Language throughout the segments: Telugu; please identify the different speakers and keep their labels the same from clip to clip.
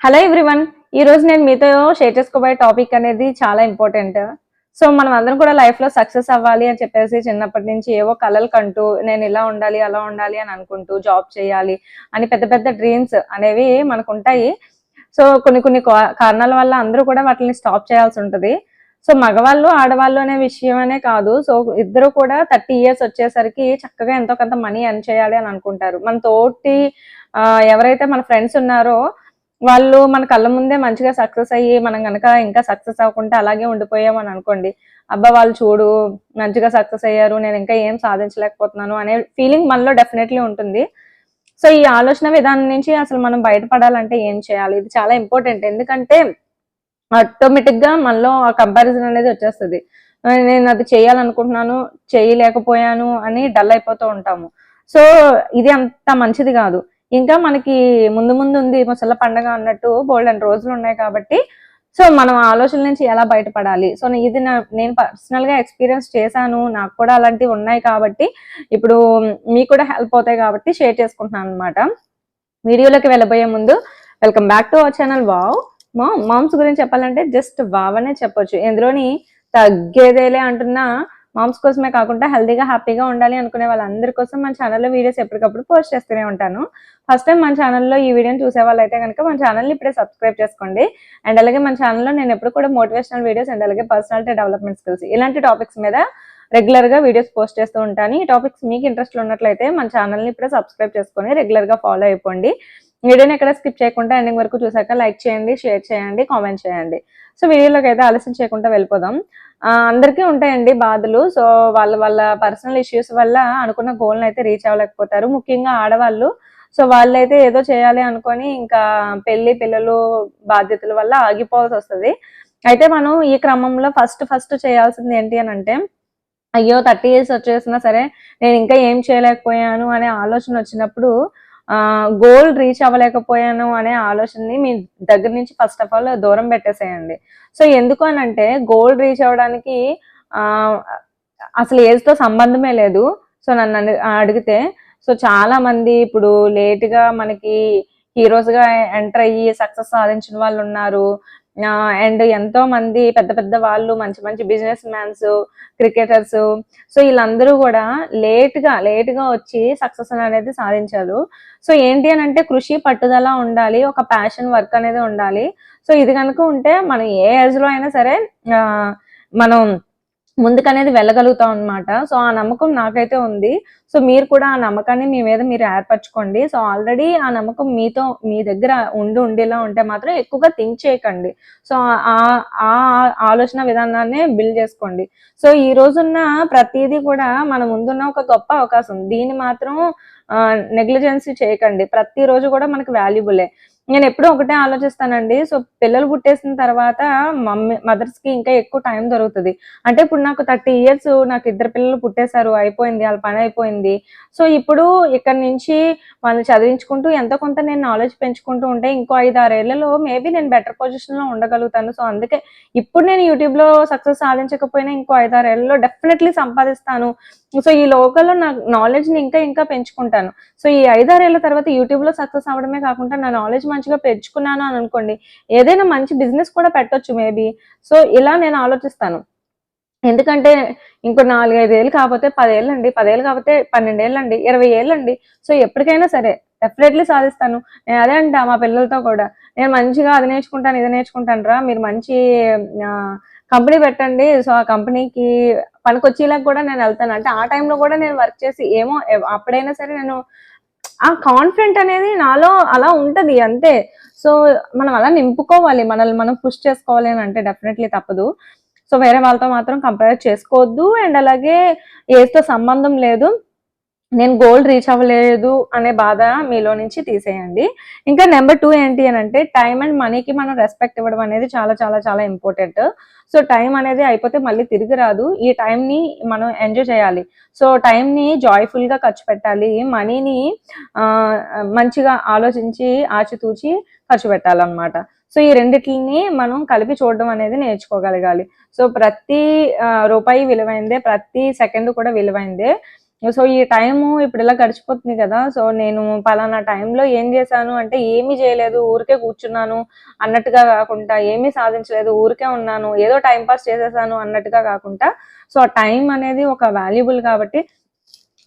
Speaker 1: Hello everyone. ఈ రోజు నేను మీతో షేర్ చేసుకోబోయే టాపిక్ అనేది చాలా ఇంపార్టెంట్. సో మనం అందరం కూడా లైఫ్ లో సక్సెస్ అవ్వాలి అని చెప్పేసి చిన్నప్పటి నుంచి ఏవో కలలు కంటూ నేను ఇలా ఉండాలి అలా ఉండాలి అని అనుకుంటూ జాబ్ చేయాలి అని పెద్ద పెద్ద డ్రీమ్స్ అనేవి మనకు ఉంటాయి. సో కొన్ని కొన్ని కారణాల వల్ల అందరూ కూడా వాటిని స్టాప్ చేయాల్సి ఉంటుంది. సో మగవాళ్ళు ఆడవాళ్ళు అనే విషయం అనే కాదు. సో ఇద్దరు కూడా 30 years వచ్చేసరికి చక్కగా ఎంతో కొంత మనీ ఎర్న్ చేయాలి అని అనుకుంటారు. మన తోటి ఎవరైతే మన ఫ్రెండ్స్ ఉన్నారో వాళ్ళు మన కళ్ళ ముందే మంచిగా సక్సెస్ అయ్యి మనం గనక ఇంకా సక్సెస్ అవ్వకుండా అలాగే ఉండిపోయామని అనుకోండి, అబ్బా వాళ్ళు చూడు మంచిగా సక్సెస్ అయ్యారు, నేను ఇంకా ఏం సాధించలేకపోతున్నాను అనే ఫీలింగ్ మనలో డెఫినెట్లీ ఉంటుంది. సో ఈ ఆలోచన విధానం నుంచి అసలు మనం బయటపడాలంటే ఏం చేయాలి? ఇది చాలా ఇంపార్టెంట్. ఎందుకంటే ఆటోమేటిక్ గా మనలో ఆ కంపారిజన్ అనేది వచ్చేస్తుంది. నేను అది చేయాలనుకుంటున్నాను, చేయలేకపోయాను అని డల్ అయిపోతూ ఉంటాము. సో ఇది అంత మంచిది కాదు. ఇంకా మనకి ముందు ముందు ఉంది ముసళ్ళ పండగ అన్నట్టు బోల్డెన్ రోజులు ఉన్నాయి కాబట్టి సో మనం ఆలోచనల నుంచి ఎలా బయటపడాలి? సో ఇది నేను పర్సనల్ గా ఎక్స్పీరియన్స్ చేశాను. నాకు కూడా అలాంటివి ఉన్నాయి కాబట్టి ఇప్పుడు మీకు కూడా హెల్ప్ అవుతాయి కాబట్టి షేర్ చేసుకుంటున్నాను అనమాట. వీడియోలోకి వెళ్ళబోయే ముందు welcome back to our channel. Wow moms గురించి చెప్పాలంటే జస్ట్ వావ్ అనే చెప్పొచ్చు. ఎందులోని తగ్గేదేలే అంటున్నా మామ్స్ కోసమే కాకుండా హెల్తీగా హ్యాపీగా ఉండాలి అనుకునే వాళ్ళందరి కోసం మన ఛానల్లో వీడియోస్ ఎప్పటికప్పుడు పోస్ట్ చేస్తూనే ఉంటాను. ఫస్ట్ టైం మన ఛానల్లో ఈ వీడియోని చూసే వాళ్ళైతే కనుక మన ఛానల్ని ఇప్పుడే సబ్స్క్రైబ్ చేసుకోండి. అండ్ అలాగే మన ఛానల్లో నేను ఎప్పుడు కూడా మోటివేషనల్ వీడియోస్ అండ్ అలాగే పర్సనాలిటీ డెవలప్మెంట్ స్కిల్స్ ఇలాంటి టాపిక్స్ మీద రెగ్యులర్ గా వీడియోస్ పోస్ట్ చేస్తూ ఉంటాను. ఈ టాపిక్స్ మీకు ఇంట్రెస్ట్ ఉన్నట్లయితే మన ఛానల్ని ఇప్పుడే సబ్స్క్రైబ్ చేసుకొని రెగ్యులర్ గా ఫాలో అయిపోండి. వీడియోని ఎక్కడ స్కిప్ చేయకుండా ఎండింగ్ వరకు చూసాక లైక్ చేయండి, షేర్ చేయండి, కామెంట్ చేయండి. సో వీడియోలోకి అయితే ఆలస్యం చేయకుండా వెళ్ళిపోదాం. అందరికీ ఉంటాయండి బాధలు. సో వాళ్ళ పర్సనల్ ఇష్యూస్ వల్ల అనుకున్న గోల్ని అయితే రీచ్ అవ్వలేకపోతారు. ముఖ్యంగా ఆడవాళ్ళు. సో వాళ్ళైతే ఏదో చేయాలి అనుకొని ఇంకా పెళ్లి పిల్లలు బాధ్యతల వల్ల ఆగిపోవాల్సి వస్తుంది. అయితే మనం ఈ క్రమంలో ఫస్ట్ చేయాల్సింది ఏంటి అని అంటే, అయ్యో 30 years వచ్చేసినా సరే నేను ఇంకా ఏం చేయలేకపోయాను అనే ఆలోచన వచ్చినప్పుడు గోల్ రీచ్ అవ్వలేకపోయాను అనే ఆలోచనని మీ దగ్గర నుంచి ఫస్ట్ ఆఫ్ ఆల్ దూరం పెట్టేసేయండి. సో ఎందుకు అని అంటే గోల్ రీచ్ అవ్వడానికి అసలు ఏజ్ తో సంబంధమే లేదు. సో నన్ను అడిగితే సో చాలా మంది ఇప్పుడు లేట్ గా మనకి హీరోస్ గా ఎంటర్ అయ్యి సక్సెస్ సాధించిన వాళ్ళు ఉన్నారు. అండ్ ఎంతో మంది పెద్ద పెద్ద వాళ్ళు మంచి మంచి బిజినెస్ మ్యాన్స్, క్రికెటర్స్, సో వీళ్ళందరూ కూడా లేట్ గా వచ్చి సక్సెస్ అనేది సాధించారు. సో ఏంటి అని అంటే కృషి పట్టుదల ఉండాలి, ఒక ప్యాషన్ వర్క్ అనేది ఉండాలి. సో ఇది కనుక ఉంటే మనం ఏ ఏజ్ లో అయినా సరే మనం ముందుకనేది వెళ్ళగలుగుతాం అనమాట. సో ఆ నమ్మకం నాకైతే ఉంది. సో మీరు కూడా ఆ నమ్మకాన్ని మీ మీద మీరు ఏర్పరచుకోండి. సో ఆల్రెడీ ఆ నమ్మకం మీతో మీ దగ్గర ఉండేలా ఉంటే మాత్రం ఎక్కువగా థింక్ చేయకండి. సో ఆ ఆలోచన విధానాన్ని బిల్డ్ చేసుకోండి. సో ఈ రోజున్న ప్రతిదీ కూడా మన ముందున్న ఒక గొప్ప అవకాశం. దీన్ని మాత్రం నెగ్లిజెన్సీ చేయకండి. ప్రతిరోజు కూడా మనకు వాల్యుబులే. నేను ఎప్పుడూ ఒకటే ఆలోచిస్తానండి. సో పిల్లలు పుట్టేసిన తర్వాత మదర్స్ కి ఇంకా ఎక్కువ టైం దొరుకుతుంది. అంటే ఇప్పుడు నాకు 30 years, నాకు 2 పిల్లలు పుట్టేశారు, అయిపోయింది, వాళ్ళ పని అయిపోయింది. సో ఇప్పుడు ఇక్కడ నుంచి వాళ్ళని చదివించుకుంటూ ఎంతో కొంత నేను నాలెడ్జ్ పెంచుకుంటూ ఉంటే ఇంకో 5-6 ఏళ్లలో మేబీ నేను బెటర్ పొజిషన్ లో ఉండగలుగుతాను. సో అందుకే ఇప్పుడు నేను యూట్యూబ్ లో సక్సెస్ సాధించకపోయినా ఇంకో 5-6 ఏళ్లలో డెఫినెట్లీ సంపాదిస్తాను. సో ఈ లోకల్లో నా నాలెడ్జ్ ని ఇంకా పెంచుకుంటాను. సో ఈ 5-6 ఏళ్ల తర్వాత యూట్యూబ్ లో సక్సెస్ అవడమే కాకుండా నా నాలెడ్జ్ మంచిగా పెంచుకున్నాను అని అనుకోండి, ఏదైనా మంచి బిజినెస్ కూడా పెట్టొచ్చు మేబీ. సో ఇలా నేను ఆలోచిస్తాను. ఎందుకంటే ఇంకో 4-5 ఏళ్ళు కాకపోతే 10 ఏళ్ళండి, 10 ఏళ్ళు కాకపోతే 12 ఏళ్ళండి, 20 ఏళ్ళండి. సో ఎప్పటికైనా సరే డెఫినెట్లీ సాధిస్తాను. నేను అదే అంటా మా పిల్లలతో కూడా, నేను మంచిగా అది నేర్చుకుంటాను ఇది నేర్చుకుంటాను రా, మీరు మంచి కంపెనీ పెట్టండి. సో ఆ కంపెనీకి పనికొచ్చేలా కూడా నేను వెళ్తాను. అంటే ఆ టైంలో కూడా నేను వర్క్ చేసి ఏమో అప్పుడైనా సరే నేను ఆ కాన్ఫిడెంట్ అనేది నాలో అలా ఉంటది అంతే. సో మనం అలా నింపుకోవాలి, మనల్ని మనం పుష్ చేసుకోవాలి అని అంటే డెఫినెట్లీ తప్పదు. సో వేరే వాళ్ళతో మాత్రం కంపేర్ చేసుకోవద్దు. అండ్ అలాగే ఏజ్తో సంబంధం లేదు, నేను గోల్ రీచ్ అవ్వలేదు అనే బాధ మీలో నుంచి తీసేయండి. ఇంకా నెంబర్ 2 ఏంటి అని అంటే, టైం అండ్ మనీకి మనం రెస్పెక్ట్ ఇవ్వడం అనేది చాలా చాలా చాలా ఇంపార్టెంట్. సో టైం అనేది అయిపోతే మళ్ళీ తిరిగి రాదు. ఈ టైంని మనం ఎంజాయ్ చేయాలి. సో టైంని జాయ్ఫుల్ గా ఖర్చు పెట్టాలి. మనీని మంచిగా ఆలోచించి ఆచితూచి ఖర్చు పెట్టాలన్నమాట. సో ఈ రెండిటిని మనం కలిపి చూడడం అనేది నేర్చుకోగలగాలి. సో ప్రతి రూపాయి విలువైందే, ప్రతి సెకండ్ కూడా విలువైందే. సో ఈ టైము ఇప్పుడు ఇలా గడిచిపోతుంది కదా, సో నేను పలానా టైంలో ఏం చేశాను అంటే ఏమీ చేయలేదు, ఊరికే కూర్చున్నాను అన్నట్టుగా కాకుండా, ఏమీ సాధించలేదు ఊరికే ఉన్నాను, ఏదో టైం పాస్ చేసేసాను అన్నట్టుగా కాకుండా, సో ఆ టైం అనేది ఒక వాల్యుబుల్ కాబట్టి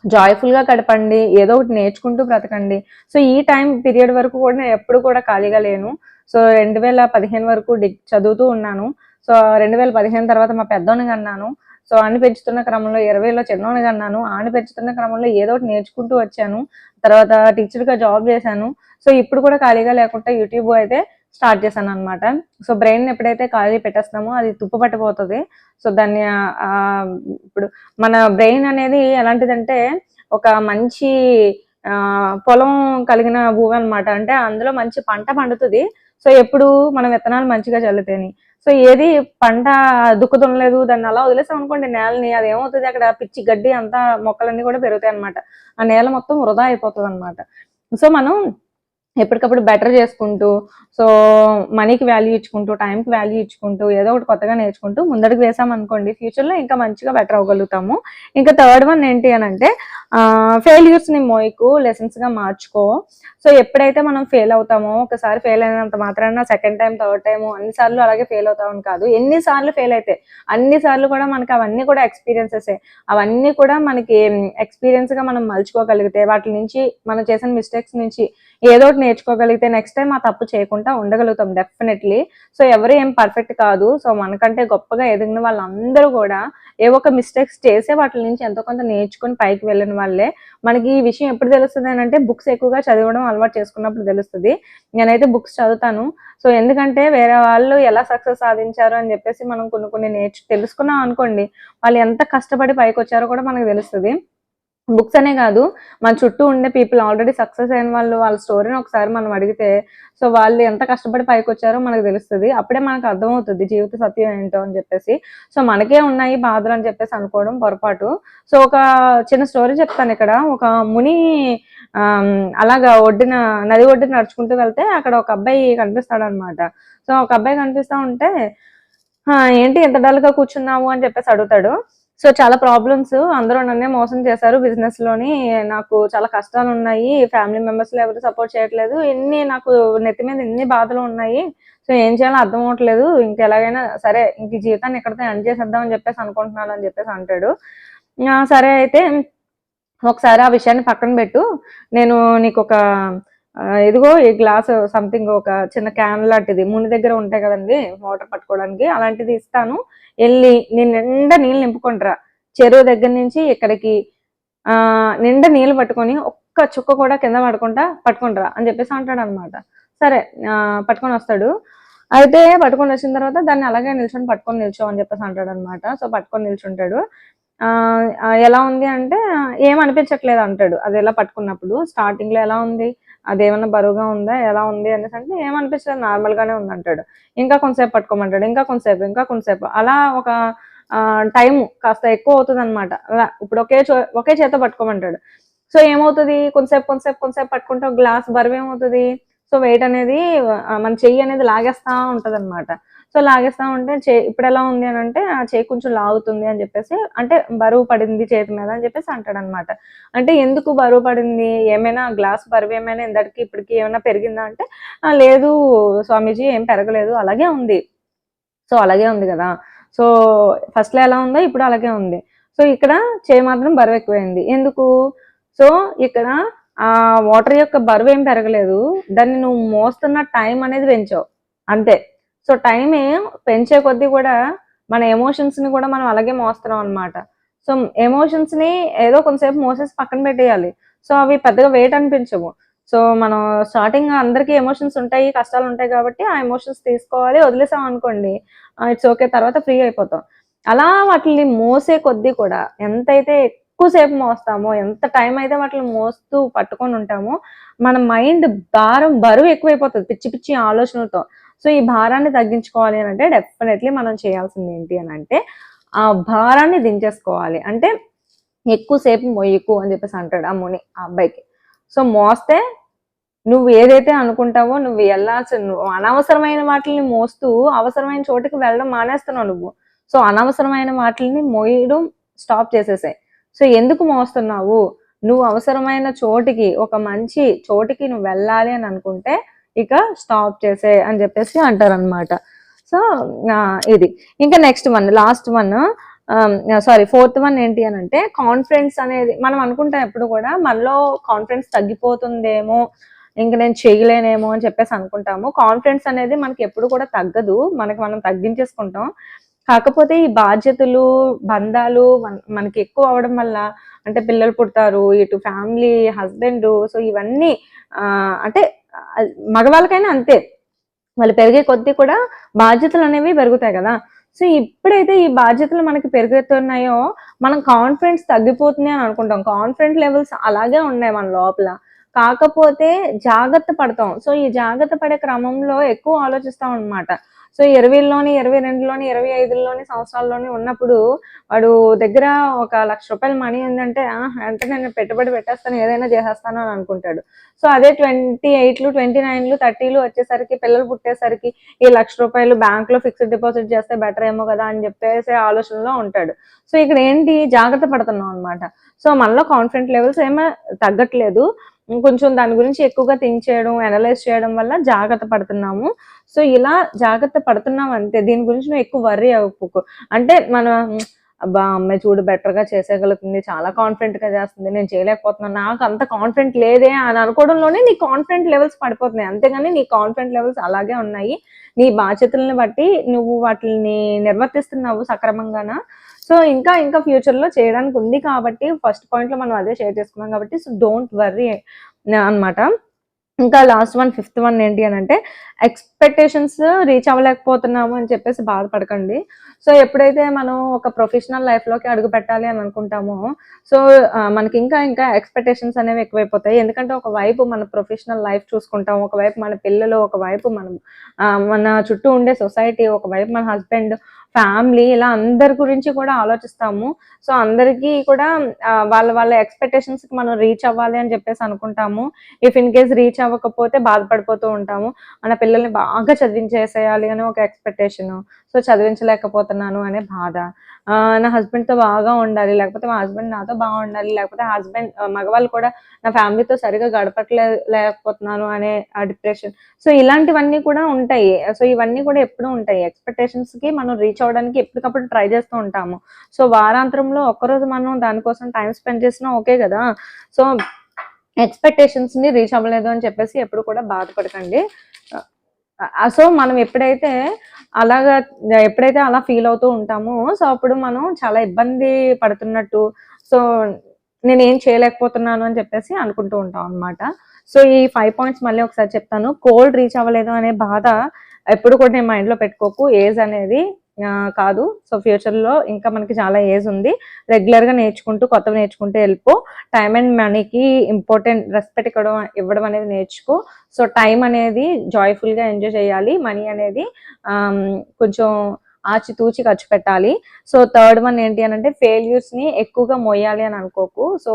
Speaker 1: జాయ్ఫుల్ గా గడపండి, ఏదో ఒకటి నేర్చుకుంటూ బ్రతకండి. సో ఈ టైం పీరియడ్ వరకు కూడా నేను ఎప్పుడు కూడా ఖాళీగా లేను. సో 2015 వరకు చదువుతూ ఉన్నాను. సో 2015 తర్వాత మా పెద్దోని కన్నాను. సో ఆని పెంచుతున్న క్రమంలో 20లో చిన్నోని కన్నాను. ఆని పెంచుతున్న క్రమంలో ఏదో ఒకటి నేర్చుకుంటూ వచ్చాను. తర్వాత టీచర్ గా జాబ్ చేశాను. సో ఇప్పుడు కూడా ఖాళీగా లేకుండా యూట్యూబ్ అయితే స్టార్ట్ చేశాను అనమాట. సో బ్రెయిన్ ఎప్పుడైతే ఖాళీ పెట్టేస్తామో అది తుప్పు పట్టిపోతుంది. సో దాన్ని ఇప్పుడు మన బ్రెయిన్ అనేది ఎలాంటిదంటే ఒక మంచి పొలం కలిగిన భూమి అనమాట. అంటే అందులో మంచి పంట పండుతుంది. సో ఎప్పుడు మనం విత్తనాలు మంచిగా చల్లితేని, సో ఏది పంట దుక్కు దున్నలేదు దాన్ని అలా వదిలేసాం అనుకోండి నేలని, అది ఏమవుతుంది అక్కడ పిచ్చి గడ్డి అంతా మొక్కలన్నీ కూడా పెరుగుతాయి అనమాట. ఆ నేల మొత్తం వృధా అయిపోతుంది అనమాట. సో మనం ఎప్పటికప్పుడు బెటర్ చేసుకుంటూ, సో మనీకి వాల్యూ ఇచ్చుకుంటూ, టైంకి వాల్యూ ఇచ్చుకుంటూ, ఏదో ఒకటి కొత్తగా నేర్చుకుంటూ ముందడుగు వేసామనుకోండి ఫ్యూచర్లో ఇంకా మంచిగా బెటర్ అవ్వగలుగుతాము. ఇంకా థర్డ్ వన్ ఏంటి అని అంటే ఫెయిల్యూర్స్ని మోయకు, లెసన్స్గా మార్చుకో. సో ఎప్పుడైతే మనం ఫెయిల్ అవుతామో, ఒకసారి ఫెయిల్ అయినంత మాత్రాన సెకండ్ టైం థర్డ్ టైం అన్నిసార్లు అలాగే ఫెయిల్ అవుతామని కాదు. ఎన్నిసార్లు ఫెయిల్ అయితే అన్నిసార్లు కూడా మనకి అవన్నీ కూడా ఎక్స్పీరియన్సెసే. అవన్నీ కూడా మనకి ఎక్స్పీరియన్స్గా మనం మలుచుకోగలిగితే, వాటి నుంచి మనం చేసిన మిస్టేక్స్ నుంచి ఏదో ఒకటి నేర్చుకోగలిగితే నెక్స్ట్ టైం ఆ తప్పు చేయకుండా ఉండగలుగుతాం డెఫినెట్లీ. సో ఎవరు ఏం పర్ఫెక్ట్ కాదు. సో మనకంటే గొప్పగా ఎదిగిన వాళ్ళందరూ కూడా ఏ ఒక మిస్టేక్స్ చేసే వాటి నుంచి ఎంతో కొంత నేర్చుకుని పైకి వెళ్ళిన వాళ్ళే. మనకి ఈ విషయం ఎప్పుడు తెలుస్తుంది అని అంటే బుక్స్ ఎక్కువగా చదవడం అలవాటు చేసుకున్నప్పుడు తెలుస్తుంది. నేనైతే బుక్స్ చదువుతాను. సో ఎందుకంటే వేరే వాళ్ళు ఎలా సక్సెస్ సాధించారు అని చెప్పేసి మనం కొన్ని తెలుసుకున్నాం అనుకోండి, వాళ్ళు ఎంత కష్టపడి పైకి వచ్చారో కూడా మనకు తెలుస్తుంది. బుక్స్ అనే కాదు, మన చుట్టూ ఉండే పీపుల్ ఆల్రెడీ సక్సెస్ అయిన వాళ్ళు, వాళ్ళ స్టోరీని ఒకసారి మనం అడిగితే, సో వాళ్ళు ఎంత కష్టపడి పైకి వచ్చారో మనకు తెలుస్తుంది. అప్పుడే మనకు అర్థమవుతుంది జీవిత సత్యం ఏంటో అని చెప్పేసి. సో మనకే ఉన్నాయి బాధలు అని చెప్పేసి అనుకోవడం పొరపాటు. సో ఒక చిన్న స్టోరీ చెప్తాను ఇక్కడ. ఒక ముని అలాగా నది ఒడ్డున నడుచుకుంటూ వెళ్తే అక్కడ ఒక అబ్బాయి కనిపిస్తాడు అనమాట. సో ఒక అబ్బాయి కనిపిస్తా ఉంటే ఏంటి ఎంత డల్గా కూర్చున్నావు అని చెప్పేసి అడుగుతాడు. సో చాలా ప్రాబ్లమ్స్, అందరూ నన్నే మోసం చేశారు బిజినెస్ లోని, నాకు చాలా కష్టాలు ఉన్నాయి, ఫ్యామిలీ మెంబర్స్ లో ఎవరు సపోర్ట్ చేయట్లేదు, నాకు నెత్తి మీద ఎన్ని బాధలు ఉన్నాయి, సో ఏం చేయాలో అర్థం అవ్వట్లేదు, ఇంకెలాగైనా సరే ఇంక జీవితాన్ని ఎక్కడితో ఎండ్ చేసేద్దాం అని చెప్పేసి అనుకుంటున్నాను అని చెప్పేసి అంటాడు. సరే అయితే ఒకసారి ఆ విషయాన్ని పక్కన పెట్టు, నేను నీకు ఒక ఇదిగో ఈ గ్లాస్ సంథింగ్ ఒక చిన్న క్యాన్ లాంటిది ముని దగ్గర ఉంటాయి కదండి వాటర్ పట్టుకోవడానికి, అలాంటిది ఇస్తాను, వెళ్ళి నేను నిండా నీళ్ళు నింపుకుంటారా, చెరువు దగ్గర నుంచి ఇక్కడికి నిండా నీళ్ళు పట్టుకొని ఒక్క చుక్క కూడా కింద పట్టుకుంటారా అని చెప్పేసి అంటాడు అనమాట. సరే పట్టుకొని వస్తాడు. అయితే పట్టుకొని వచ్చిన తర్వాత దాన్ని అలాగే పట్టుకొని నిల్చో అని చెప్పేసి అంటాడు అనమాట. సో పట్టుకొని నిల్చుంటాడు. ఎలా ఉంది అంటే ఏం అనిపించట్లేదు అంటాడు. అది ఎలా పట్టుకున్నప్పుడు స్టార్టింగ్ లో ఎలా ఉంది, అదేమన్నా బరువుగా ఉందా, ఎలా ఉంది అనేసి అంటే ఏమనిపించలేదు, నార్మల్ గానే ఉంది అంటాడు. ఇంకా కొంతసేపు పట్టుకోమంటాడు, ఇంకా కొంతసేపు అలా ఒక టైం కాస్త ఎక్కువ అవుతుంది అనమాట. అలా ఇప్పుడు ఒకే చేత పట్టుకోమంటాడు. సో ఏమవుతుంది, కొంతసేపు పట్టుకుంటే గ్లాస్ బరువు ఏమవుతుంది, సో వెయిట్ అనేది మన చెయ్యి అనేది లాగేస్తా ఉంటది అనమాట. సో లాగేస్తా ఉంటే ఇప్పుడు ఎలా ఉంది అని అంటే ఆ చేయి కొంచెం లాగుతుంది అని చెప్పేసి, అంటే బరువు పడింది చేతి మీద అని చెప్పేసి అంటాడు అనమాట. అంటే ఎందుకు బరువు పడింది, ఏమైనా గ్లాస్ బరువు ఏమైనా ఇందటికి ఇప్పటికి ఏమైనా పెరిగిందా అంటే లేదు స్వామీజీ ఏం పెరగలేదు, అలాగే ఉంది. సో అలాగే ఉంది కదా, సో ఫస్ట్లో ఎలా ఉందో ఇప్పుడు అలాగే ఉంది. సో ఇక్కడ చేయి మాత్రం బరువు ఎక్కువైంది ఎందుకు, సో ఇక్కడ ఆ వాటర్ యొక్క బరువు ఏం పెరగలేదు, దాన్ని నువ్వు మోస్తున్న టైం అనేది పెంచావు అంతే. సో టైం పెంచే కొద్దీ కూడా మన ఎమోషన్స్ ని కూడా మనం అలాగే మోస్తున్నాం అనమాట. సో ఎమోషన్స్ ని ఏదో కొంతసేపు మోసేసి పక్కన పెట్టేయాలి. సో అవి పెద్దగా వెయిట్ అనిపించవు. సో మనం స్టార్టింగ్ అందరికీ ఎమోషన్స్ ఉంటాయి, కష్టాలు ఉంటాయి కాబట్టి ఆ ఎమోషన్స్ తీసుకోవాలి, వదిలేసాం అనుకోండి ఇట్స్ ఓకే, తర్వాత ఫ్రీ అయిపోతాం. అలా వాటిని మోసే కొద్దీ కూడా ఎంతైతే ఎక్కువసేపు మోస్తామో, ఎంత టైం అయితే వాటిని మోస్తూ పట్టుకొని ఉంటామో, మన మైండ్ బరువు ఎక్కువైపోతుంది పిచ్చి పిచ్చి ఆలోచనలతో. సో ఈ భారాన్ని తగ్గించుకోవాలి అని అంటే డెఫినెట్లీ మనం చేయాల్సింది ఏంటి అని అంటే ఆ భారాన్ని దించేసుకోవాలి. అంటే ఎక్కువసేపు మొయ్యకు అని చెప్పేసి అంటాడు ఆ ముని ఆ అబ్బాయికి. సో మోస్తే నువ్వు ఏదైతే అనుకుంటావో, నువ్వు నువ్వు అనవసరమైన వాటిని మోస్తూ అవసరమైన చోటుకి వెళ్ళడం మానేస్తున్నావు నువ్వు. సో అనవసరమైన వాటిని మోయడం స్టాప్ చేసేసాయి. సో ఎందుకు మోస్తున్నావు, నువ్వు అవసరమైన చోటికి, ఒక మంచి చోటికి నువ్వు వెళ్ళాలి అని అనుకుంటే ఇక స్టాప్ చేసే అని చెప్పేసి అంటారనమాట. సో ఇది ఇంకా next one, last one, sorry fourth one ఏంటి అని అంటే కాన్ఫిడెన్స్ అనేది. మనం అనుకుంటాం ఎప్పుడు కూడా మనలో కాన్ఫిడెన్స్ తగ్గిపోతుందేమో, ఇంక నేను చేయలేనేమో అని చెప్పేసి అనుకుంటాము. కాన్ఫిడెన్స్ అనేది మనకి ఎప్పుడు కూడా తగ్గదు, మనకి మనం తగ్గించేసుకుంటాం. కాకపోతే ఈ బాధ్యతలు, బంధాలు మనకి ఎక్కువ అవడం వల్ల, అంటే పిల్లలు పుడతారు, ఇటు ఫ్యామిలీ, హస్బెండ్, సో ఇవన్నీ అంటే మగవాళ్ళకైనా అంతే, వాళ్ళు పెరిగే కొద్దీ కూడా బాధ్యతలు అనేవి పెరుగుతాయి కదా. సో ఎప్పుడైతే ఈ బాధ్యతలు మనకి పెరుగుతున్నాయో మనం కాన్ఫిడెన్స్ తగ్గిపోతుంది అని అనుకుంటాం. కాన్ఫిడెంట్ లెవెల్స్ అలాగే ఉన్నాయి మన లోపల, కాకపోతే జాగ్రత్త పడతాం. సో ఈ జాగ్రత్త పడే క్రమంలో ఎక్కువ ఆలోచిస్తాం అనమాట. సో 20లోని, 22లోని, 25లోని సంవత్సరాల్లోని ఉన్నప్పుడు వాడు దగ్గర ఒక ₹1,00,000 మనీ ఉందంటే అంటే నేను పెట్టుబడి పెట్టేస్తాను, ఏదైనా చేసేస్తాను అని అనుకుంటాడు. సో అదే 28లు, 29లు, 30లు వచ్చేసరికి, పిల్లలు పుట్టేసరికి ఈ ₹1,00,000 బ్యాంక్ లో ఫిక్స్డ్ డిపాజిట్ చేస్తే బెటర్ ఏమో కదా అని చెప్పేసి ఆలోచనలో ఉంటాడు. సో ఇక్కడ ఏంటి, జాగ్రత్త పడుతున్నాం అనమాట. సో మనలో కాన్ఫిడెంట్ లెవెల్స్ ఏమీ తగ్గట్లేదు, కొంచెం దాని గురించి ఎక్కువగా థింక్ చేయడం, అనలైజ్ చేయడం వల్ల జాగ్రత్త పడుతున్నాము. సో ఇలా జాగ్రత్త పడుతున్నాం అంతే, దీని గురించి నువ్వు ఎక్కువ వర్రీ అవ్వకు. అంటే మనం అబ్బా అమ్మాయి చూడు బెటర్ గా చేసేయగలుగుతుంది, చాలా కాన్ఫిడెంట్ గా చేస్తుంది, నేను చేయలేకపోతున్నాను, నాకు అంత కాన్ఫిడెంట్ లేదే అని అనుకోవడంలోనే నీ కాన్ఫిడెంట్ లెవెల్స్ పడిపోతున్నాయి. అంతేగాని నీ కాన్ఫిడెంట్ లెవెల్స్ అలాగే ఉన్నాయి, నీ బాధ్యతలను బట్టి నువ్వు వాటిని నిర్వర్తిస్తున్నావు సక్రమంగానా. సో ఇంకా ఇంకా ఫ్యూచర్ లో చేయడానికి ఉంది కాబట్టి ఫస్ట్ పాయింట్ లో మనం అదే షేర్ చేసుకున్నాం కాబట్టి, సో డోంట్ వర్రీ అన్నమాట. ఇంకా లాస్ట్ వన్, ఫిఫ్త్ వన్ ఏంటి అని అంటే ఎక్స్పెక్టేషన్స్ రీచ్ అవ్వలేకపోతున్నాము అని చెప్పేసి బాధపడకండి. సో ఎప్పుడైతే మనం ఒక ప్రొఫెషనల్ లైఫ్ లోకి అడుగు పెట్టాలి అని అనుకుంటామో, సో మనకి ఇంకా ఇంకా ఎక్స్పెక్టేషన్స్ అనేవి ఎక్కువైపోతాయి. ఎందుకంటే ఒకవైపు మన ప్రొఫెషనల్ లైఫ్ చూసుకుంటాం, ఒకవైపు మన పిల్లలు, ఒకవైపు మనం మన చుట్టూ ఉండే సొసైటీ, ఒకవైపు మన హస్బెండ్, ఫ్యామిలీ, ఇలా అందరి గురించి కూడా ఆలోచిస్తాము. సో అందరికీ కూడా వాళ్ళ వాళ్ళ ఎక్స్పెక్టేషన్స్ కి మనం రీచ్ అవ్వాలి అని చెప్పేసి అనుకుంటాము. ఇఫ్ ఇన్ కేస్ రీచ్ అవ్వకపోతే బాధపడిపోతూ ఉంటాము. మన పిల్లల్ని బాగా చదివించేసేయాలి అని ఒక ఎక్స్పెక్టేషన్, సో చదివించలేకపోతున్నాను అనే బాధ, నా హస్బెండ్తో బాగా ఉండాలి, లేకపోతే మా హస్బెండ్ నాతో బాగా ఉండాలి, లేకపోతే హస్బెండ్ మగవాళ్ళు కూడా నా ఫ్యామిలీతో సరిగా లేకపోతున్నాను అనే డిప్రెషన్. సో ఇలాంటివన్నీ కూడా ఉంటాయి. సో ఇవన్నీ కూడా ఎప్పుడూ ఉంటాయి. ఎక్స్పెక్టేషన్స్ కి మనం రీచ్ అవ్వడానికి ఎప్పటికప్పుడు ట్రై చేస్తూ ఉంటాము. సో వారాంతరంలో ఒక్కరోజు మనం దానికోసం టైం స్పెండ్ చేసినా ఓకే కదా. సో ఎక్స్పెక్టేషన్స్ ని రీచ్ అవ్వలేదు అని చెప్పేసి ఎప్పుడు కూడా బాధపడకండి. సో మనం ఎప్పుడైతే అలా ఫీల్ అవుతూ ఉంటామో, సో అప్పుడు మనం చాలా ఇబ్బంది పడుతున్నట్టు, సో నేనేం చేయలేకపోతున్నాను అని చెప్పేసి అనుకుంటూ ఉంటాం అనమాట. సో ఈ 5 పాయింట్స్ మళ్ళీ ఒకసారి చెప్తాను. కోల్డ్ రీచ్ అవ్వలేదు అనే బాధ ఎప్పుడు కూడా నేను మైండ్ లో పెట్టుకోకు. ఏజ్ అనేది కాదు. సో ఫ్యూచర్ లో ఇంకా మనకి చాలా ఏజ్ ఉంది. రెగ్యులర్ గా నేర్చుకుంటూ, కొత్తగా నేర్చుకుంటూ వెళ్ళిపో. టైం అండ్ మనీకి ఇంపార్టెంట్ రెస్పెక్ట్ ఇవ్వడం అనేది నేర్చుకో. సో టైం అనేది జాయ్ఫుల్ గా ఎంజాయ్ చేయాలి. మనీ అనేది కొంచెం ఆచితూచి ఖర్చు పెట్టాలి. సో థర్డ్ వన్ ఏంటి అని అంటే ఫెయిల్యూర్స్ ని ఎక్కువగా మోయాలి అని అనుకోకు. సో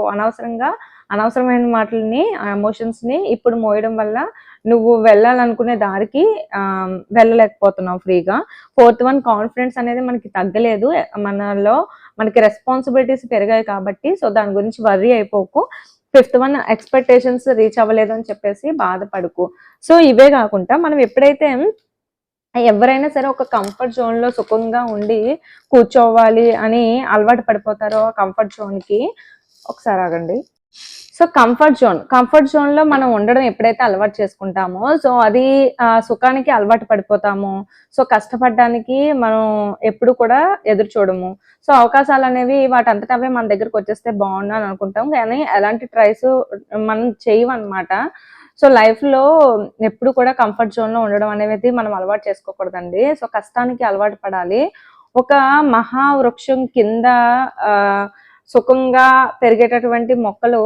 Speaker 1: అనవసరమైన మాటలని, ఎమోషన్స్ ని ఇప్పుడు మోయడం వల్ల నువ్వు వెళ్ళాలనుకునే దారికి వెళ్ళలేకపోతున్నావు ఫ్రీగా. ఫోర్త్ వన్, కాన్ఫిడెన్స్ అనేది మనకి తగ్గలేదు, మనలో మనకి రెస్పాన్సిబిలిటీస్ పెరిగాయి కాబట్టి, సో దాని గురించి వర్రీ అయిపోకు. ఫిఫ్త్ వన్, ఎక్స్పెక్టేషన్స్ రీచ్ అవ్వలేదు అని చెప్పేసి బాధపడుకు. సో ఇవే కాకుండా మనం ఎప్పుడైతే ఎవరైనా సరే ఒక కంఫర్ట్ జోన్ లో సుఖంగా ఉండి కూర్చోవాలి అని అలవాటు పడిపోతారో కంఫర్ట్ జోన్ కి, ఒకసారి ఆగండి. సో కంఫర్ట్ జోన్ లో మనం ఉండడం ఎప్పుడైతే అలవాటు చేసుకుంటామో, సో అది సుఖానికి అలవాటు పడిపోతాము. సో కష్టపడడానికి మనం ఎప్పుడు కూడా ఎదురు చూడము. సో అవకాశాలు అనేవి వాటంతట అవే మన దగ్గరకు వచ్చేస్తే బాగుండు అని అనుకుంటాం, కానీ ఎలాంటి ట్రైస్ మనం చేయమన్నమాట. సో లైఫ్ లో ఎప్పుడు కూడా కంఫర్ట్ జోన్ లో ఉండడం అనేది మనం అలవాటు చేసుకోకూడదండి. సో కష్టానికి అలవాటు పడాలి. ఒక మహావృక్షం కింద సుఖంగా పెరిగేటటువంటి మొక్కలు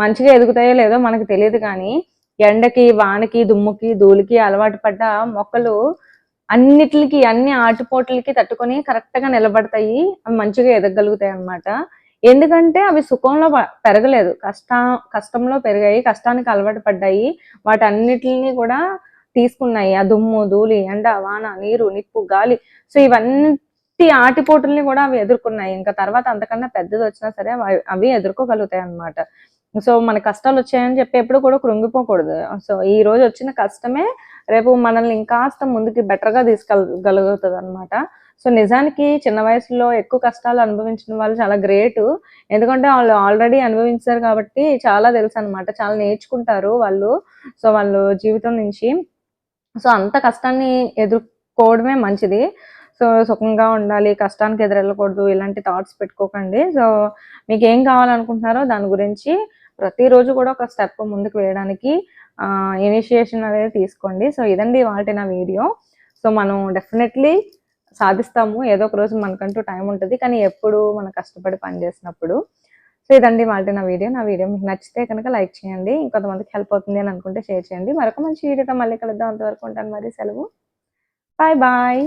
Speaker 1: మంచిగా ఎదుగుతాయో లేదో మనకు తెలియదు, కానీ ఎండకి, వానకి, దుమ్ముకి, ధూళికి అలవాటు పడ్డ మొక్కలు అన్ని ఆటుపోట్లకి తట్టుకొని కరెక్ట్ గా నిలబడతాయి, అవి మంచిగా ఎదగలుగుతాయి అన్నమాట. ఎందుకంటే అవి సుఖంలో పెరగలేదు, కష్టంలో పెరిగాయి, కష్టానికి అలవాటు పడ్డాయి, వాటన్నిటిని కూడా తీసుకున్నాయి. ఆ దుమ్ము, ధూళి, ఎండ, వాన, నీరు, నిప్పు, గాలి, సో ఇవన్నీ ఆటిపోటుల్ని కూడా అవి ఎదుర్కొన్నాయి. ఇంకా తర్వాత అంతకన్నా పెద్దది వచ్చినా సరే అవి ఎదుర్కోగలుగుతాయి అన్నమాట. సో మన కష్టాలు వచ్చాయని చెప్పి ఎప్పుడు కూడా కృంగిపోకూడదు. సో ఈ రోజు వచ్చిన కష్టమే రేపు మనల్ని ఇంకాస్త ముందుకి బెటర్‌గా తీసుకెళ్ళగలుగుతదనమాట. సో నిజానికి చిన్న వయసులో ఎక్కువ కష్టాలు అనుభవించిన వాళ్ళు చాలా గ్రేటు. ఎందుకంటే వాళ్ళు ఆల్రెడీ అనుభవించారు కాబట్టి చాలా తెలుసనమాట. చాలా నేర్చుకుంటారు వాళ్ళు. సో వాళ్ళు జీవితం నుంచి. సో అంత కష్టాన్ని ఎదుర్కోవడమే మంచిది. సో సుఖంగా ఉండాలి, కష్టానికి ఎదురెళ్ళకూడదు ఇలాంటి థాట్స్ పెట్టుకోకండి. సో మీకేం కావాలనుకుంటున్నారో దాని గురించి ప్రతిరోజు కూడా ఒక స్టెప్ ముందుకు వేయడానికి ఇనిషియేషన్ అనేది తీసుకోండి. సో ఇదండి ఇవాల్టి నా వీడియో. సో మనం డెఫినెట్లీ సాధిస్తాము. ఏదో ఒక రోజు మనకంటూ టైం ఉంటది. కానీ ఎప్పుడు మనం కష్టపడి పని చేసినప్పుడు. సో ఇదండి ఇవాల్టి నా వీడియో. నా వీడియో మీకు నచ్చితే కనుక లైక్ చేయండి. ఇంకొంతమందికి హెల్ప్ అవుతుంది అని అనుకుంటే షేర్ చేయండి. మరొక మంచి వీడియోతో మళ్ళీ కలుద్దాం. అంతవరకు ఉంటాను మరి. సెలవు. Bye bye.